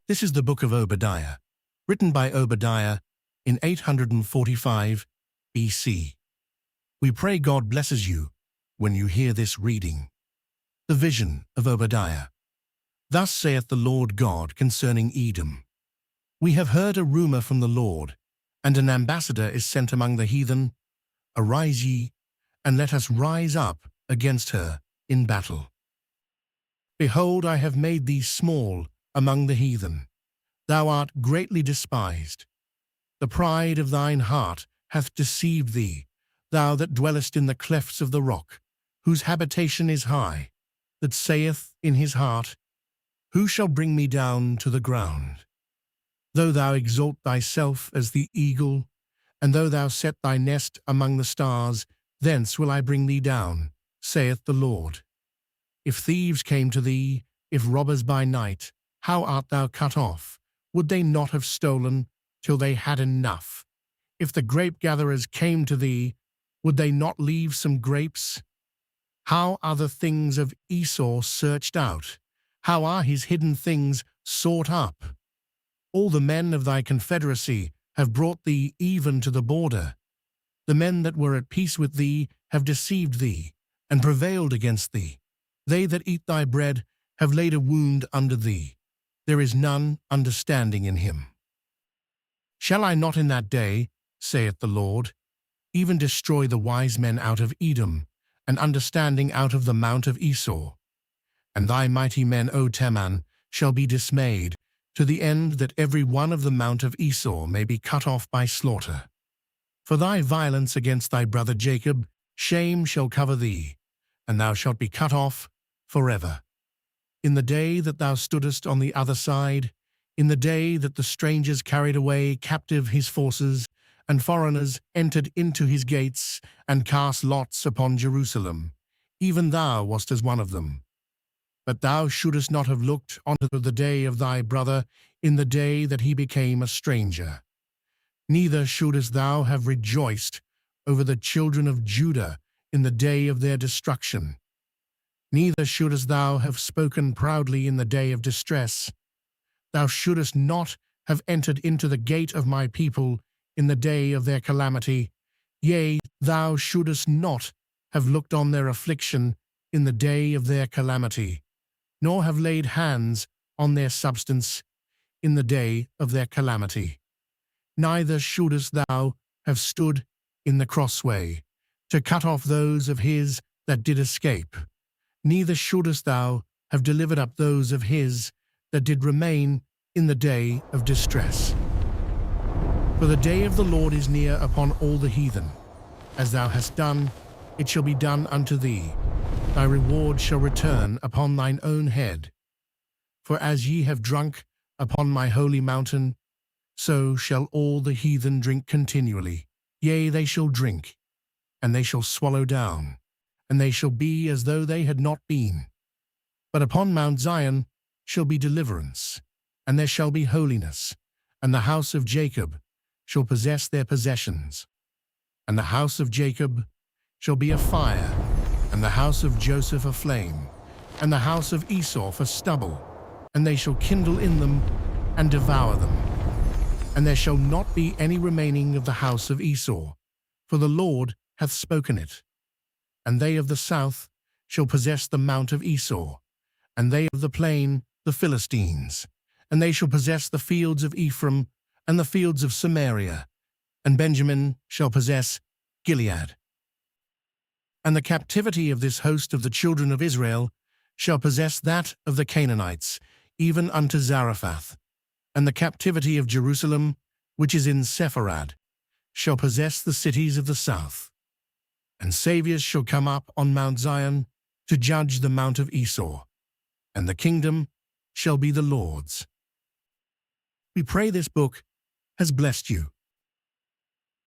This is the book of Obadiah, written by Obadiah in 845 BC. We pray God blesses you when you hear this reading. The vision of Obadiah. Thus saith the Lord God concerning Edom. We have heard a rumor from the Lord, and an ambassador is sent among the heathen. Arise ye, and let us rise up against her in battle. Behold, I have made thee small among the heathen. Thou art greatly despised. The pride of thine heart hath deceived thee, thou that dwellest in the clefts of the rock, whose habitation is high, that saith in his heart, Who shall bring me down to the ground? Though thou exalt thyself as the eagle, and though thou set thy nest among the stars, thence will I bring thee down, saith the Lord. If thieves came to thee, if robbers by night, how art thou cut off? Would they not have stolen till they had enough? If the grape-gatherers came to thee, would they not leave some grapes? How are the things of Esau searched out? How are his hidden things sought up? All the men of thy confederacy have brought thee even to the border. The men that were at peace with thee have deceived thee, and prevailed against thee. They that eat thy bread have laid a wound under thee. There is none understanding in him. Shall I not in that day, saith the Lord, even destroy the wise men out of Edom, and understanding out of the mount of Esau? And thy mighty men, O Teman, shall be dismayed, to the end that every one of the mount of Esau may be cut off by slaughter. For thy violence against thy brother Jacob, shame shall cover thee, and thou shalt be cut off forever. In the day that thou stoodest on the other side, in the day that the strangers carried away captive his forces, and foreigners entered into his gates, and cast lots upon Jerusalem, even thou wast as one of them. But thou shouldest not have looked unto the day of thy brother in the day that he became a stranger. Neither shouldest thou have rejoiced over the children of Judah in the day of their destruction. Neither shouldest thou have spoken proudly in the day of distress. Thou shouldest not have entered into the gate of my people in the day of their calamity. Yea, thou shouldest not have looked on their affliction in the day of their calamity, nor have laid hands on their substance in the day of their calamity. Neither shouldest thou have stood in the crossway, to cut off those of his that did escape. Neither shouldest thou have delivered up those of his that did remain in the day of distress. For the day of the Lord is near upon all the heathen. As thou hast done, it shall be done unto thee. Thy reward shall return upon thine own head. For as ye have drunk upon my holy mountain, so shall all the heathen drink continually. Yea, they shall drink, and they shall swallow down, and they shall be as though they had not been. But upon Mount Zion shall be deliverance, and there shall be holiness, and the house of Jacob shall possess their possessions. And the house of Jacob shall be a fire, and the house of Joseph a flame, and the house of Esau for stubble, and they shall kindle in them and devour them. And there shall not be any remaining of the house of Esau, for the Lord hath spoken it. And they of the south shall possess the mount of Esau, and they of the plain the Philistines. And they shall possess the fields of Ephraim, and the fields of Samaria, and Benjamin shall possess Gilead. And the captivity of this host of the children of Israel shall possess that of the Canaanites, even unto Zarephath. And the captivity of Jerusalem, which is in Sepharad, shall possess the cities of the south. And saviors shall come up on Mount Zion to judge the mount of Esau, and the kingdom shall be the Lord's. We pray this book has blessed you.